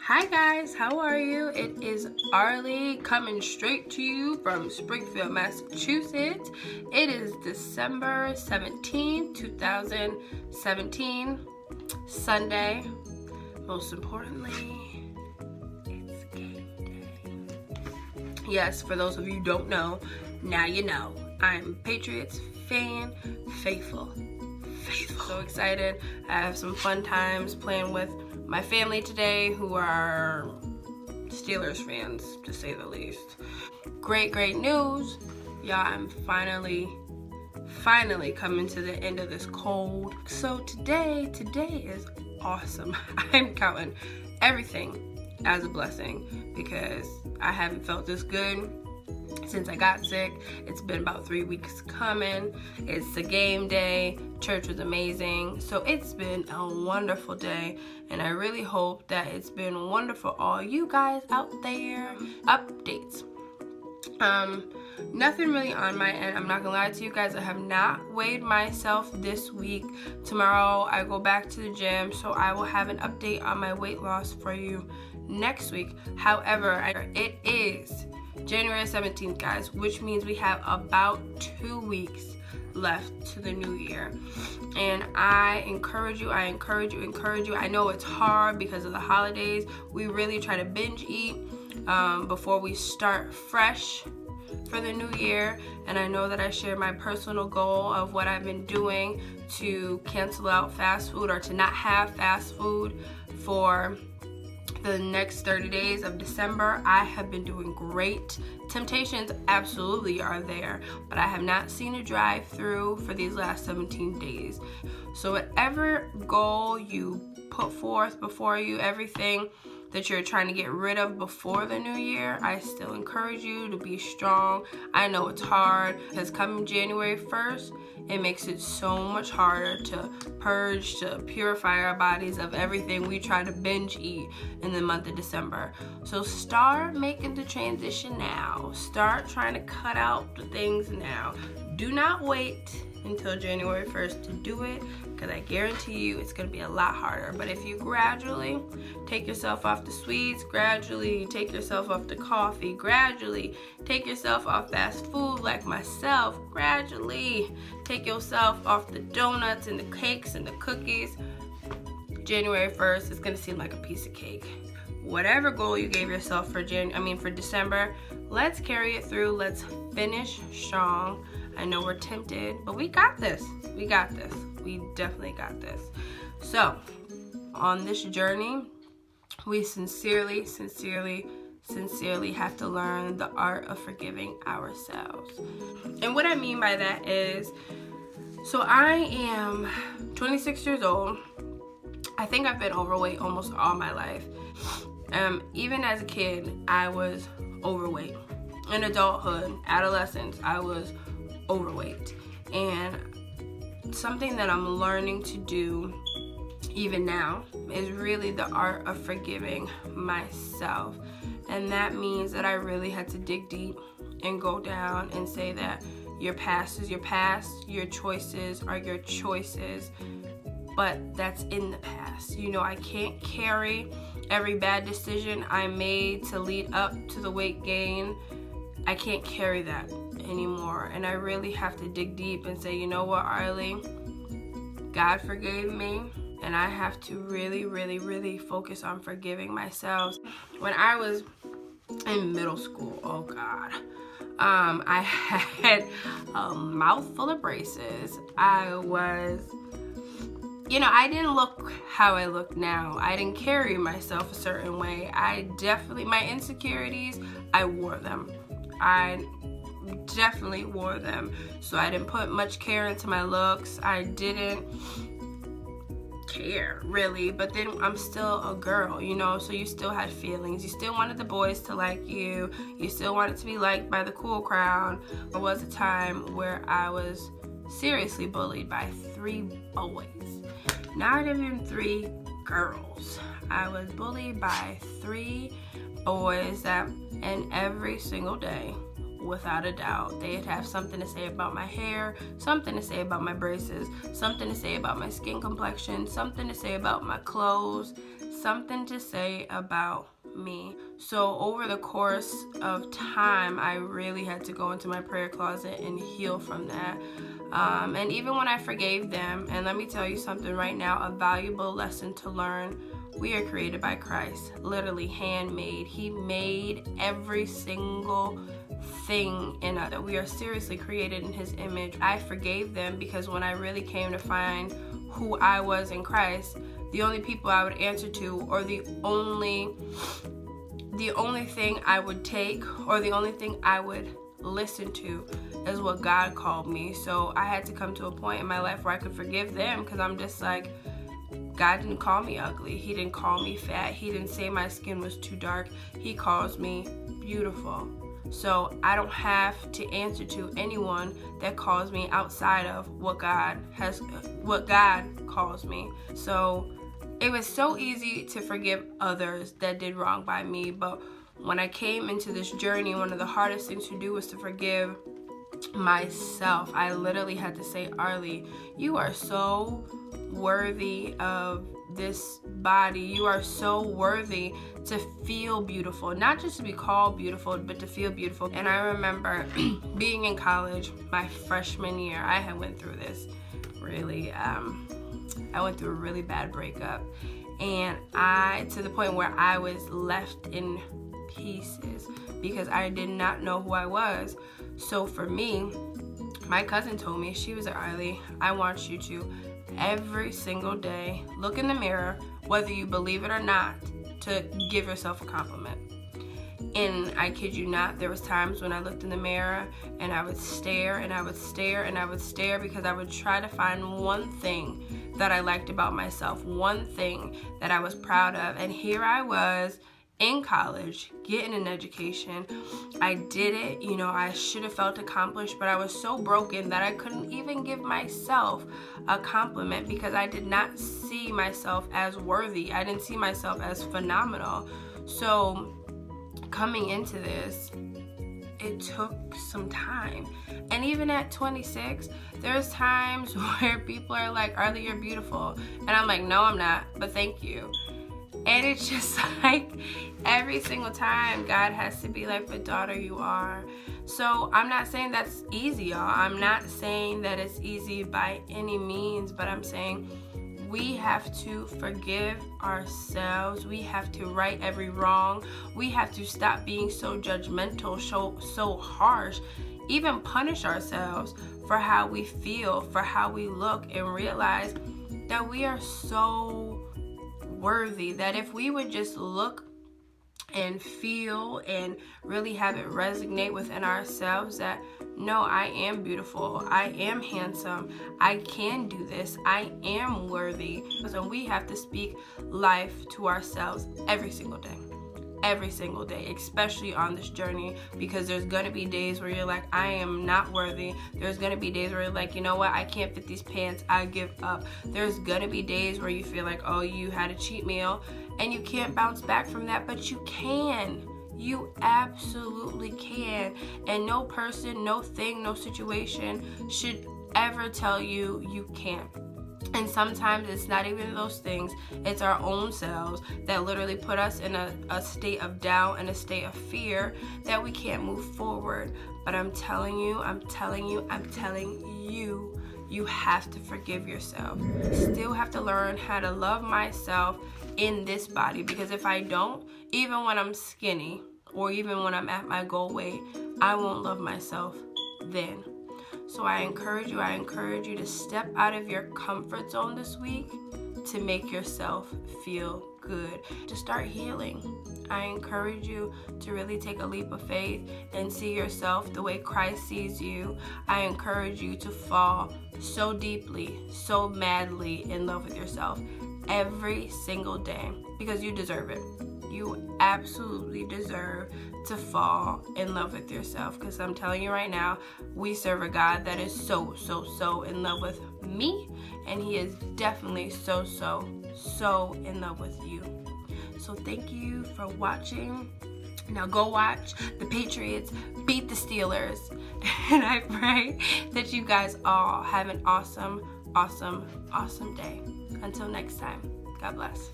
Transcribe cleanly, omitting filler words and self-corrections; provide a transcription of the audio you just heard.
Hi guys, how are you? It is Arlie coming straight to you from Springfield, Massachusetts. It is December 17th, 2017, Sunday. Most importantly, it's game day. Yes, for those of you who don't know, now you know. I'm Patriots fan, faithful. So excited. I have some fun times playing with my family today who are Steelers fans, to say the least. Great news. Y'all, I'm finally coming to the end of this cold. So today is awesome. I'm counting everything as a blessing because I haven't felt this good since I got sick. It's been about 3 weeks coming. It's a game day. Church was amazing. So it's been a wonderful day, and I really hope that it's been wonderful all you guys out there. Updates. Nothing really on my end. I'm not gonna lie to you guys. I have not weighed myself this week. Tomorrow I go back to the gym, so I will have an update on my weight loss for you next week. However, it is January 17th, guys, which means we have about 2 weeks left to the new year. And I encourage you. I know it's hard because of the holidays. We really try to binge eat before we start fresh for the new year. And I know that I shared my personal goal of what I've been doing to cancel out fast food or to not have fast food for the next 30 days of December. I have been doing great. Temptations absolutely are there, but I have not seen a drive-through for these last 17 days. So whatever goal you put forth before you, everything that you're trying to get rid of before the new year, I still encourage you to be strong. I know it's hard because coming January 1st, it makes it so much harder to purge, to purify our bodies of everything we try to binge eat in the month of December. So start making the transition now. Start trying to cut out the things now. Do not wait until January 1st to do it, because I guarantee you it's going to be a lot harder. But if you gradually take yourself off the sweets, gradually take yourself off the coffee, gradually take yourself off fast food like myself, gradually take yourself off the donuts and the cakes and the cookies, January 1st is going to seem like a piece of cake. Whatever goal you gave yourself for December, let's carry it through. Let's finish strong. I know we're tempted, but we got this. We definitely got this. So, on this journey, we sincerely have to learn the art of forgiving ourselves. And what I mean by that is, so I am 26 years old. I think I've been overweight almost all my life. Even as a kid, I was overweight. In adulthood, adolescence, I was overweight. And something that I'm learning to do even now is really the art of forgiving myself. And that means that I really had to dig deep and go down and say that your past is your past, your choices are your choices, but that's in the past. You know, I can't carry every bad decision I made to lead up to the weight gain. I can't carry that anymore. And I really have to dig deep and say, you know what, Arlie? God forgave me, and I have to really focus on forgiving myself. When I was in middle school, oh God, I had a mouth full of braces. I didn't look how I look now. I didn't carry myself a certain way. My insecurities, I wore them. I definitely wore them. So I didn't put much care into my looks. I didn't care really, but then I'm still a girl, so you still had feelings. You still wanted the boys to like you. You still wanted to be liked by the cool crowd. There was a time where I was seriously bullied by 3 boys. Not even 3 girls. I was bullied by 3 boys and every single day, without a doubt, they'd have something to say about my hair, something to say about my braces, something to say about my skin complexion, something to say about my clothes, something to say about me. So over the course of time, I really had to go into my prayer closet and heal from that. And even when I forgave them, and let me tell you something right now, a valuable lesson to learn. We are created by Christ, literally handmade. He made every single thing in us. We are seriously created in His image. I forgave them because when I really came to find who I was in Christ, the only people I would answer to, or the only thing I would take, or the only thing I would listen to is what God called me. So I had to come to a point in my life where I could forgive them, because I'm just like, God didn't call me ugly. He didn't call me fat. He didn't say my skin was too dark. He calls me beautiful. So I don't have to answer to anyone that calls me outside of what God calls me. So it was so easy to forgive others that did wrong by me, but when I came into this journey, one of the hardest things to do was to forgive myself. I literally had to say, Arlie, you are so worthy of this body. You are so worthy to feel beautiful, not just to be called beautiful, but to feel beautiful. And I remember being in college my freshman year. I had went through this really, I went through a really bad breakup, and to the point where I was left in pieces because I did not know who I was. So for me, my cousin told me, she was like, Arlie, I want you to every single day look in the mirror, whether you believe it or not, to give yourself a compliment. And I kid you not, there was times when I looked in the mirror and I would stare and I would stare and I would stare, because I would try to find one thing that I liked about myself, one thing that I was proud of. And here I was in college, getting an education. I did it, I should have felt accomplished, but I was so broken that I couldn't even give myself a compliment, because I did not see myself as worthy. I didn't see myself as phenomenal. So coming into this, it took some time. And even at 26, there's times where people are like, Arlie, you're beautiful. And I'm like, no, I'm not, but thank you. And it's just like every single time God has to be like, but daughter, you are. So I'm not saying that's easy, y'all. I'm not saying that it's easy by any means, but I'm saying we have to forgive ourselves. We have to right every wrong. We have to stop being so judgmental, so harsh, even punish ourselves for how we feel, for how we look, and realize that we are so worthy, that if we would just look and feel and really have it resonate within ourselves that, no, I am beautiful, I am handsome, I can do this, I am worthy. So we have to speak life to ourselves every single day, especially on this journey, because there's gonna be days where you're like, I am not worthy. There's gonna be days where you're like, you know what, I can't fit these pants, I give up. There's gonna be days where you feel like, oh, you had a cheat meal and you can't bounce back from that, but you can. You absolutely can. And no person, no thing, no situation should ever tell you you can't. And sometimes it's not even those things, it's our own selves that literally put us in a state of doubt and a state of fear that we can't move forward. But I'm telling you, you have to forgive yourself. Still have to learn how to love myself in this body, because if I don't, even when I'm skinny or even when I'm at my goal weight, I won't love myself then. So I encourage you to step out of your comfort zone this week to make yourself feel good, to start healing. I encourage you to really take a leap of faith and see yourself the way Christ sees you. I encourage you to fall so deeply, so madly in love with yourself every single day, because you deserve it. You absolutely deserve to fall in love with yourself, because I'm telling you right now, we serve a God that is so in love with me, and He is definitely so in love with you. So thank you for watching. Now go watch the Patriots beat the Steelers, and I pray that you guys all have an awesome day. Until next time, God bless.